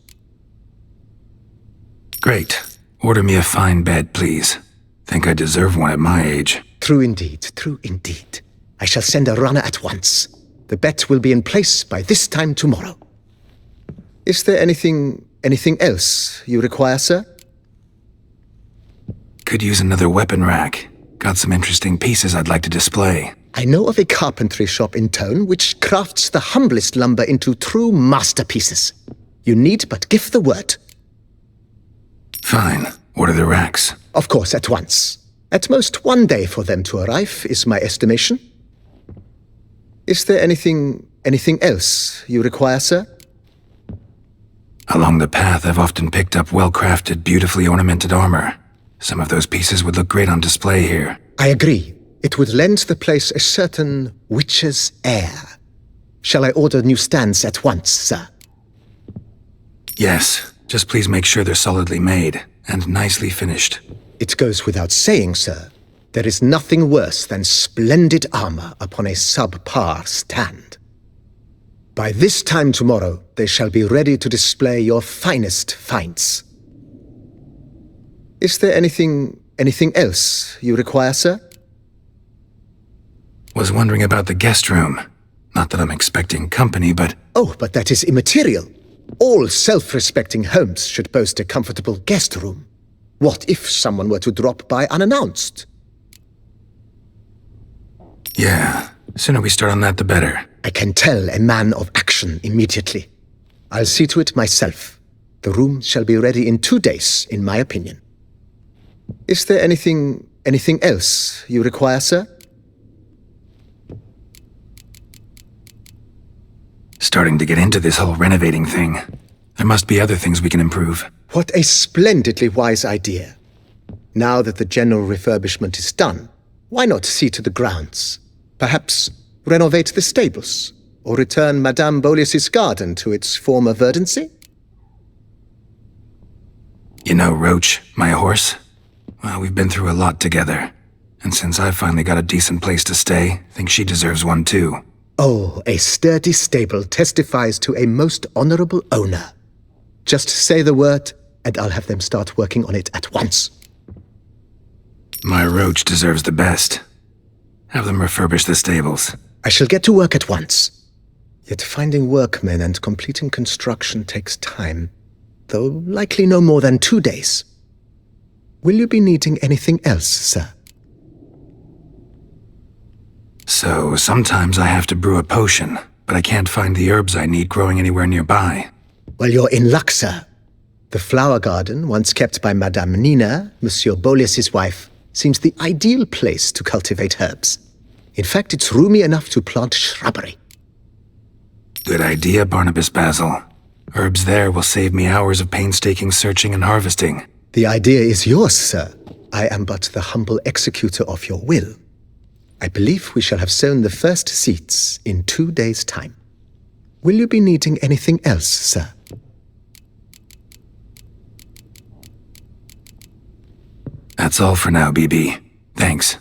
Great. Order me a fine bed, please. Think I deserve one at my age. True indeed, true indeed. I shall send a runner at once. The bet will be in place by this time tomorrow. Is there anything else you require, sir? Could use another weapon rack. Got some interesting pieces I'd like to display. I know of a carpentry shop in town which crafts the humblest lumber into true masterpieces. You need but give the word. Fine. What are the racks? Of course, at once. At most 1 day for them to arrive, is my estimation. Is there anything else you require, sir? Along the path, I've often picked up well-crafted, beautifully ornamented armor. Some of those pieces would look great on display here. I agree. It would lend the place a certain witch's air. Shall I order new stands at once, sir? Yes. Just please make sure they're solidly made and nicely finished. It goes without saying, sir. There is nothing worse than splendid armor upon a subpar stand. By this time tomorrow, they shall be ready to display your finest finds. Is there anything else you require, sir? Was wondering about the guest room. Not that I'm expecting company, but... Oh, but that is immaterial. All self-respecting homes should boast a comfortable guest room. What if someone were to drop by unannounced? Yeah, sooner we start on that the better. I can tell a man of action immediately. I'll see to it myself. The room shall be ready in 2 days, in my opinion. Is there anything else you require, sir? Starting to get into this whole renovating thing. There must be other things we can improve. What a splendidly wise idea. Now that the general refurbishment is done, why not see to the grounds? Perhaps renovate the stables, or return Madame Boleus's garden to its former verdancy? You know Roach, my horse? Well, we've been through a lot together. And since I've finally got a decent place to stay, I think she deserves one too. Oh, a sturdy stable testifies to a most honorable owner. Just say the word, and I'll have them start working on it at once. My Roach deserves the best. Have them refurbish the stables. I shall get to work at once. Yet finding workmen and completing construction takes time, though likely no more than 2 days. Will you be needing anything else, sir? So, sometimes I have to brew a potion, but I can't find the herbs I need growing anywhere nearby. Well, you're in luck, sir. The flower garden, once kept by Madame Nina, Monsieur Boleus's wife, seems the ideal place to cultivate herbs. In fact, it's roomy enough to plant shrubbery. Good idea, Barnabas Basil. Herbs there will save me hours of painstaking searching and harvesting. The idea is yours, sir. I am but the humble executor of your will. I believe we shall have sown the first seeds in 2 days' time. Will you be needing anything else, sir? That's all for now, BB. Thanks.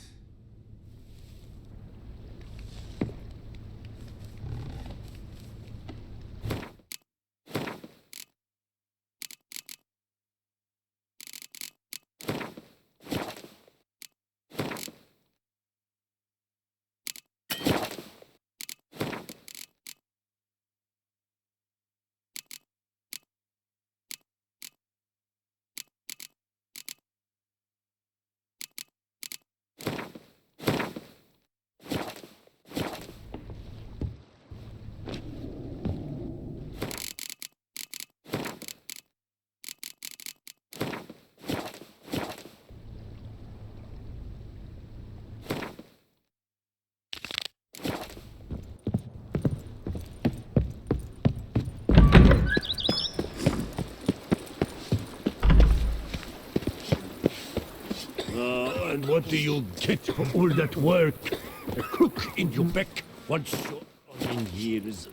And what do you get for all that work? A crook in your back once in years.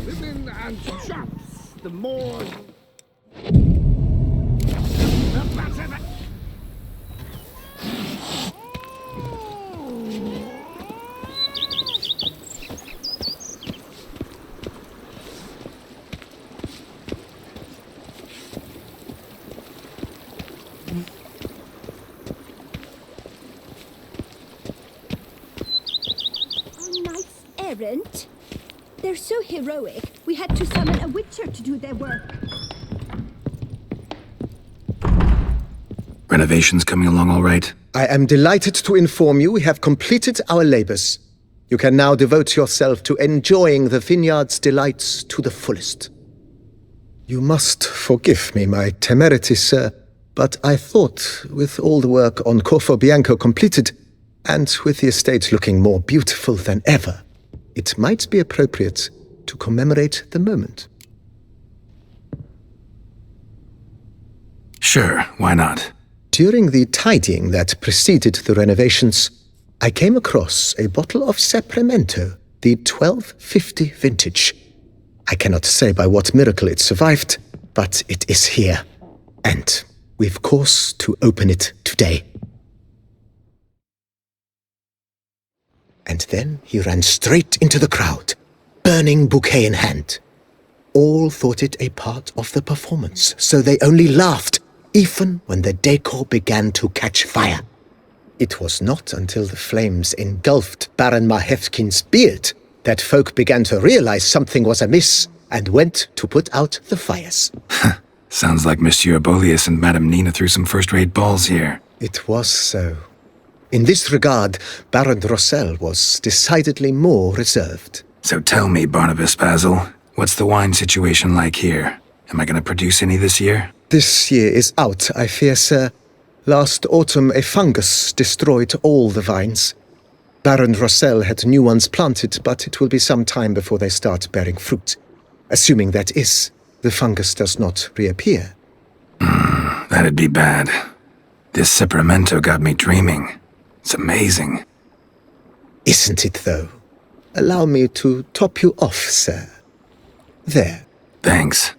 Women and shops, the more... errand? They're so heroic, we had to summon a witcher to do their work. Renovations coming along all right? I am delighted to inform you we have completed our labors. You can now devote yourself to enjoying the vineyard's delights to the fullest. You must forgive me my temerity, sir, but I thought, with all the work on Corvo Bianco completed, and with the estate looking more beautiful than ever, it might be appropriate to commemorate the moment. Sure, why not? During the tidying that preceded the renovations, I came across a bottle of Sapramento, the 1250 vintage. I cannot say by what miracle it survived, but it is here. And we've cause to open it today. And then he ran straight into the crowd, burning bouquet in hand. All thought it a part of the performance, so they only laughed, even when the decor began to catch fire. It was not until the flames engulfed Baron Mahevkin's beard that folk began to realize something was amiss and went to put out the fires. Sounds like Monsieur Bolius and Madame Nina threw some first-rate balls here. It was so. In this regard, Baron Rossel was decidedly more reserved. So tell me, Barnabas Basil, what's the wine situation like here? Am I going to produce any this year? This year is out, I fear, sir. Last autumn, a fungus destroyed all the vines. Baron Rossel had new ones planted, but it will be some time before they start bearing fruit. Assuming that is, the fungus does not reappear. That'd be bad. This Sapramento got me dreaming. It's amazing. Isn't it, though? Allow me to top you off, sir. There. Thanks.